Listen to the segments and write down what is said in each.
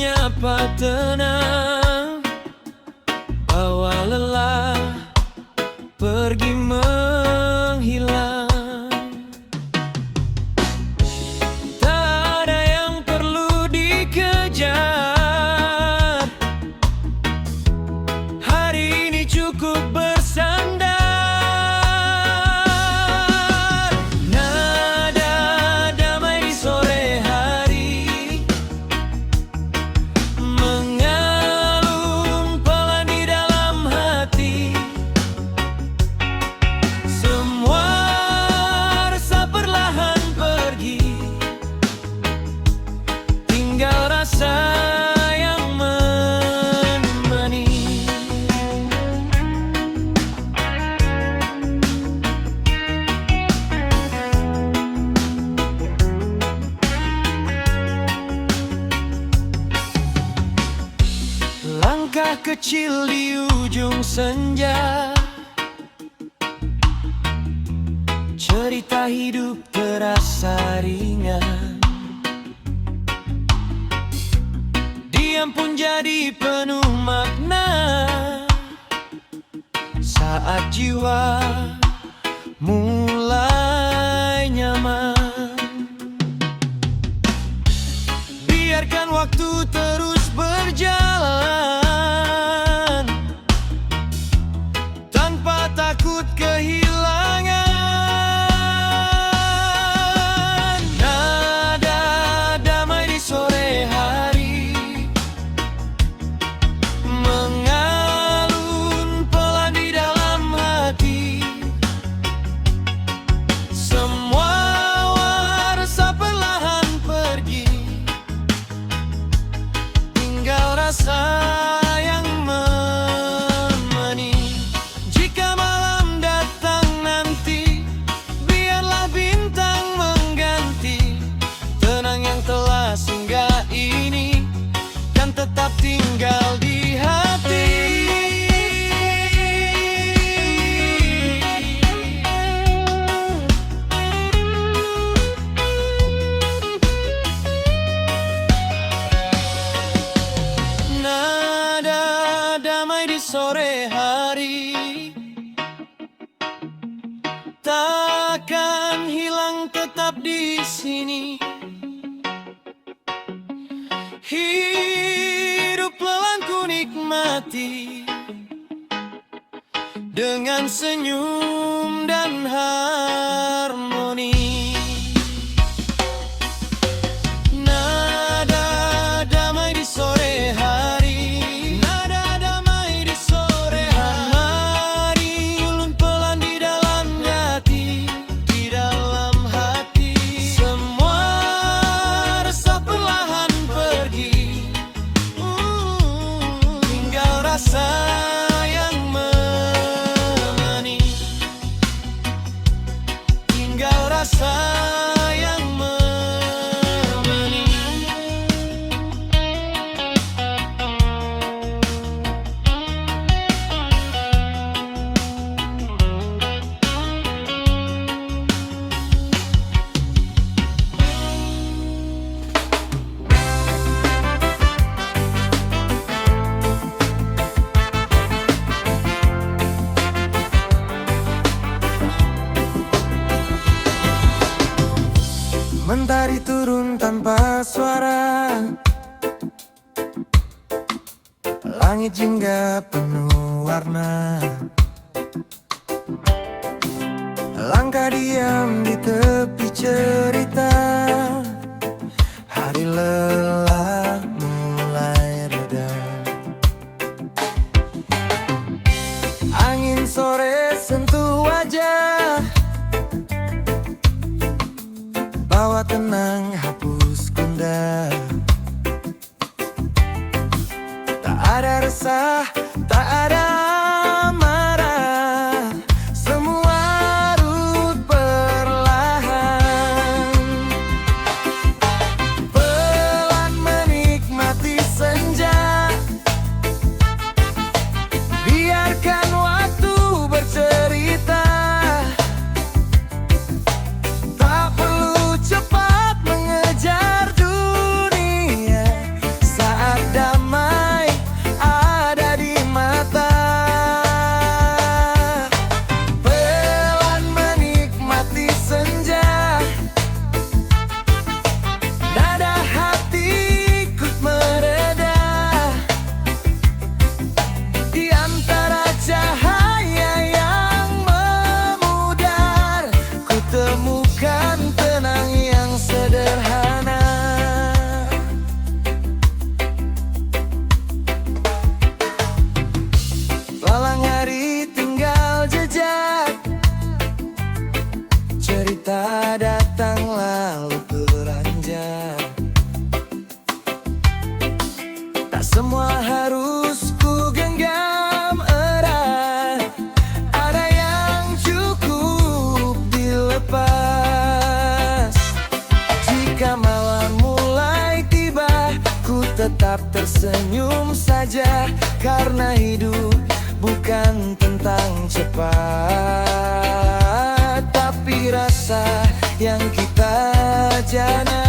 menyapa tenang, bawa lelah pergi menghilang. Tak ada yang perlu dikejar, hari ini cukup bersandar. Nada damai di sore hari, mengalun pelan di dalam hati. Semua rasa perlahan pergi, tinggal rasa yang menemani. Langkah kecil di ujung senja, cerita hidup terasa ringan. Diam pun jadi penuh makna saat jiwa mulai nyaman. Biarkan waktu terus berjalan tanpa takut kehilangan. Nada damai di sore hari, mengalun pelan di dalam hati. Semua rasa perlahan pergi, tinggal rasa yang menemani. Jika malam datang nanti, biarlah bintang mengganti. Tenang yang telah singgah ini kan tetap tinggal di hati. Nada damai di sore hari, takkan hilang, tetap di sini. Hidup lelah ku nikmati dengan senyum dan harmoni. Nada damai di sore hari, nada damai di sore hari. Mari ulun pelan di dalam hati, di dalam hati. Semua rasa perlahan pergi, tinggal rasa yang menemani. Tinggal rasa yang menemani. Mentari turun tanpa suara, langit jingga penuh warna. Langkah diam di tepi cerita, hari lelah mulai reda. Angin sore sentuh wajah, bawa tenang hapus gundah. Tak ada resah, tak ada marah, semua rut perlahan. tetap tersenyum saja, karena hidup bukan tentang cepat, tapi rasa yang kita jana.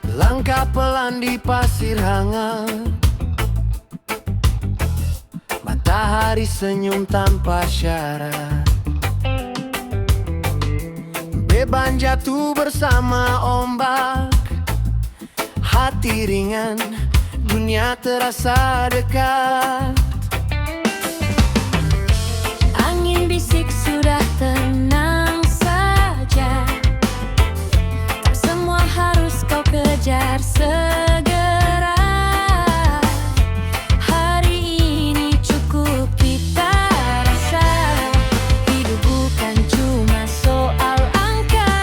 Langkah pelan di pasir hangat, matahari senyum tanpa syarat. Beban jatuh bersama ombak, hati ringan, dunia terasa dekat. Angin bisik sudah tenang saja, tak semua harus kau kejar segera. Hari ini cukup kita rasa, hidup bukan cuma soal angka.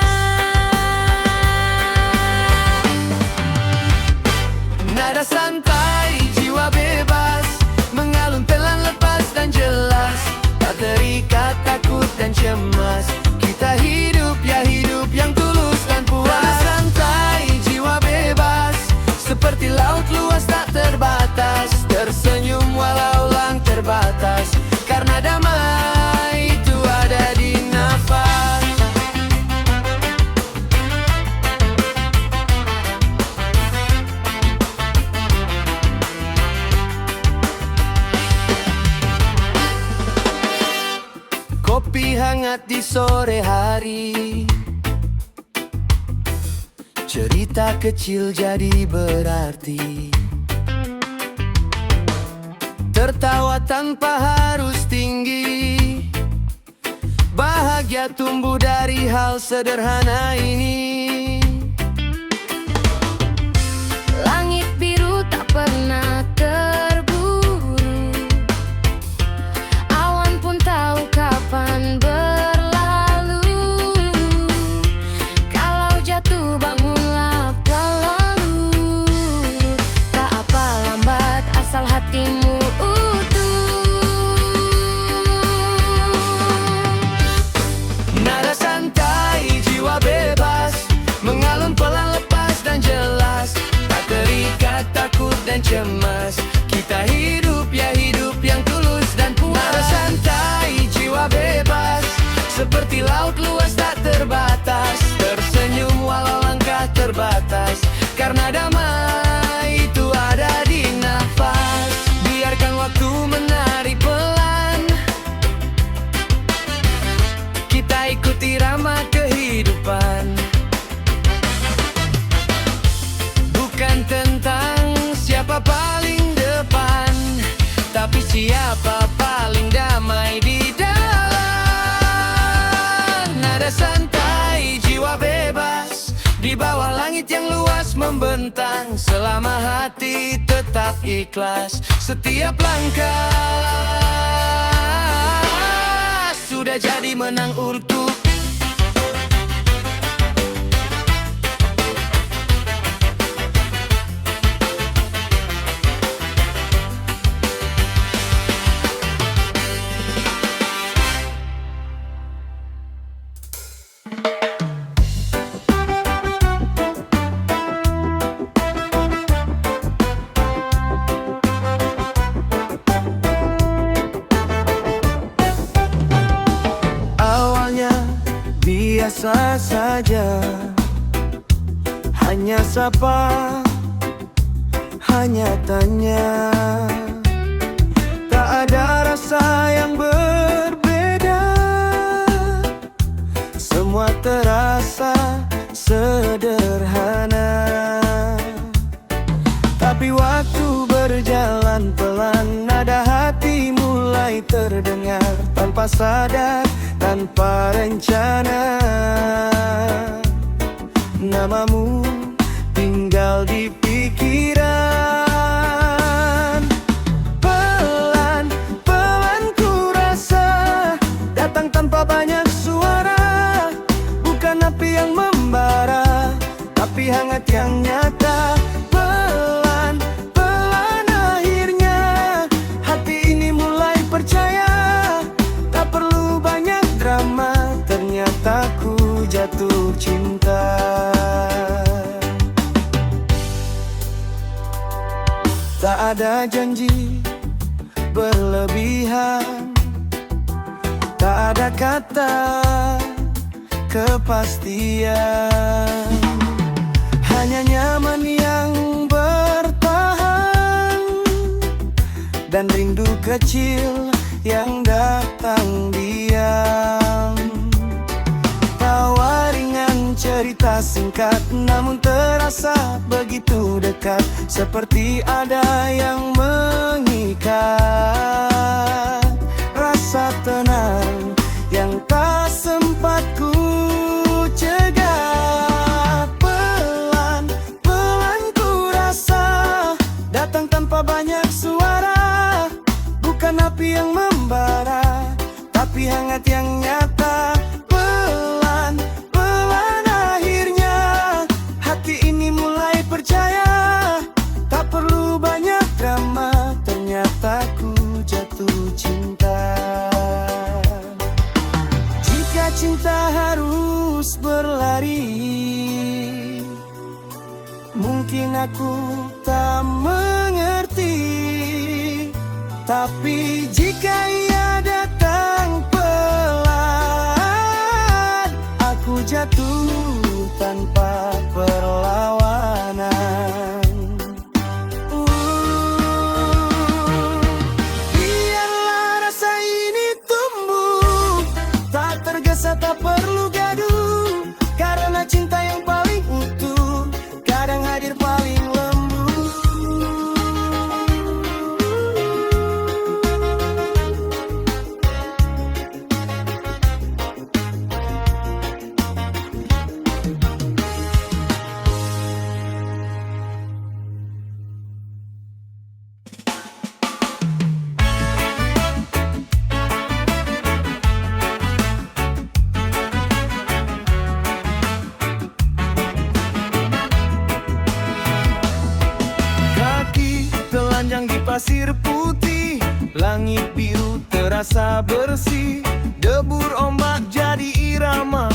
Nada santai, jiwa bebas, mengalun pelan, lepas dan jelas. Tak terikat, takut dan cemas, kita hidup ya hidup yang tulus dan puas. Nada santai, jiwa bebas, seperti laut luas tak terbatas. Tersenyum walau lang terbatas, karena damai itu ada di nafas. Kopi hangat di sore hari, cerita kecil jadi berarti. Tertawa tanpa harus tinggi, bahagia tumbuh dari hal sederhana ini. Langit biru tak pernah terburu, awan pun tahu kapan berlalu. Kalau jatuh bangunlah pelan, tak apa lambat asal hatimu utuh. Nada santai, jiwa bebas, mengalun pelan, lepas dan jelas. Tak terikat, takut dan cemas, kita hidup ya hidup yang tulus dan puas. Nada santai, jiwa bebas, seperti laut luas tak terbatas. Tersenyum walau langkah terbatas, karena damai itu ada di nafas. Biarkan waktu menari pelan, kita ikuti irama kehidupan. Bukan tentang siapa paling depan, tapi siapa paling damai di dalam. Nada santai, jiwa bebas, di bawah langit yang luas membentang. Selama hati tetap ikhlas, setiap langkah sudah jadi menang untuk saja, hanya sapa, hanya tanya. Tak ada rasa yang berbeda, semua terasa sederhana. Tapi waktu berjalan pelan, nada hati mulai terdengar, tanpa sadar, tanpa rencana. Namamu tinggal di pikiran. Pelan-pelan ku rasa, datang tanpa banyak suara. Bukan api yang membara, tapi hangat yang nyata. Pelan-pelan akhirnya hati ini mulai percaya. Tak perlu banyak drama, ternyata ku jatuh cinta. Tak ada janji berlebihan, tak ada kata kepastian, hanya nyaman yang bertahan, dan rindu kecil yang datang diam. Tawa ringan, cerita singkat, namun terasa begitu dekat, seperti ada yang mengikat. Rasa tenang yang tak sempat ku cegah. Pelan-pelan ku rasa, datang tanpa banyak suara. Bukan api yang membara, tapi hangat yang nyata. Pelan-pelan akhirnya hati ini mulai percaya. Tak perlu banyak drama, ternyata ku jatuh cinta. Jika cinta harus berlari, mungkin aku tak mengerti. Tapi jika ia datang pelan, aku jatuh tanpa perlawanan. Biarlah rasa ini tumbuh, tak tergesa, tak perlu gaduh. Karena cinta yang paling utuh kadang hadir paling lembut. Telanjang di pasir putih, langit biru terasa bersih. Debur ombak jadi irama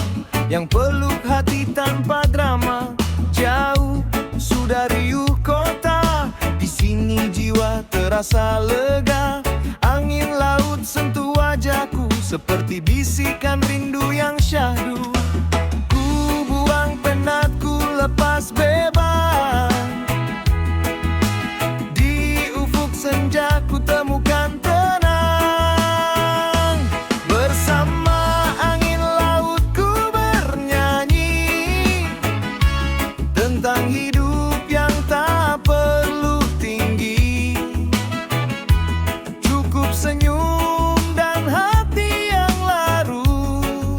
yang peluk hati tanpa drama. Jauh sudah riuh kota, di sini jiwa terasa lega. Angin laut sentuh wajahku, seperti bisikan rindu yang syahdu. Ku buang penatku, lepas bebas. Senja ku temukan tenang, bersama angin laut ku bernyanyi tentang hidup yang tak perlu tinggi. Cukup senyum dan hati yang larut,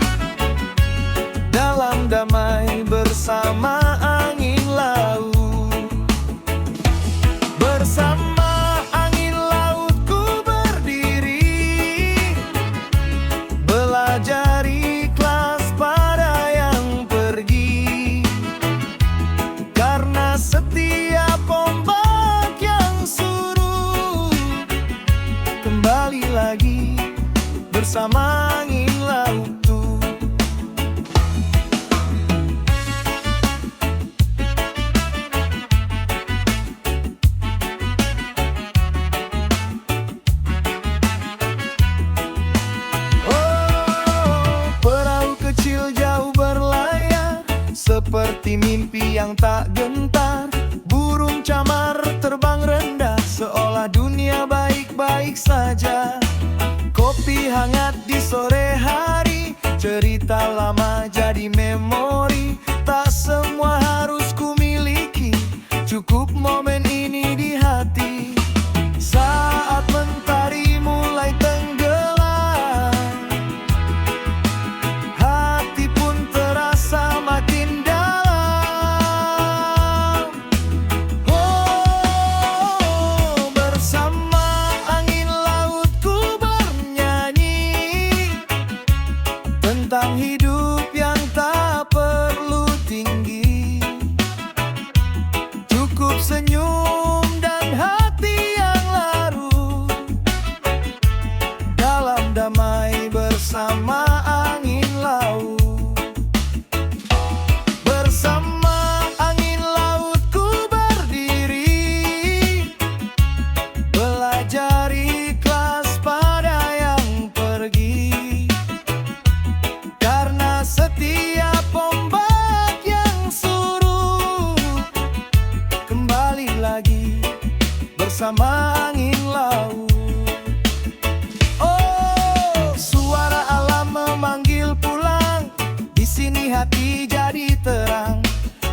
seperti mimpi yang tak gentar. Burung camar terbang rendah, seolah dunia baik-baik saja. Kopi hangat di sore hari, cerita lama jadi memori. Tak semua harus ku miliki, cukup momen ini di hati. Saat mentari mulai tenggelam, hati pun terasa makin dalam. Oh, bersama angin laut ku bernyanyi tentang hidup yang tak perlu tinggi. Cukup senyum dan hati yang larut dalam damai bersama angin laut. Bersama angin laut ku berdiri, belajar ikhlas pada yang pergi. Karena setiap ombak yang surut kembali lagi bersama angin laut. Oh, suara alam memanggil pulang, di sini hati jadi terang.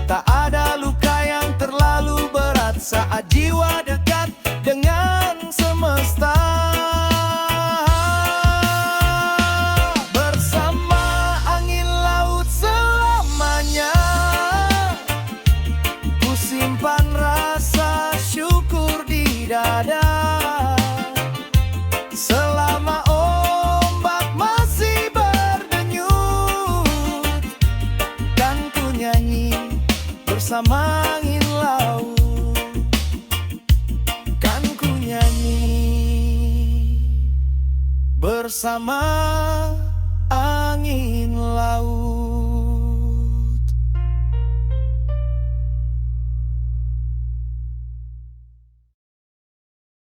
Tak ada luka yang terlalu berat saat jiwa dekat dengan semesta. Bersama angin laut selamanya, ku simpan rasa syukur di dada. Selama ombak masih berdenyut, kan ku nyanyi bersama angin laut. Kan ku nyanyi bersama angin laut.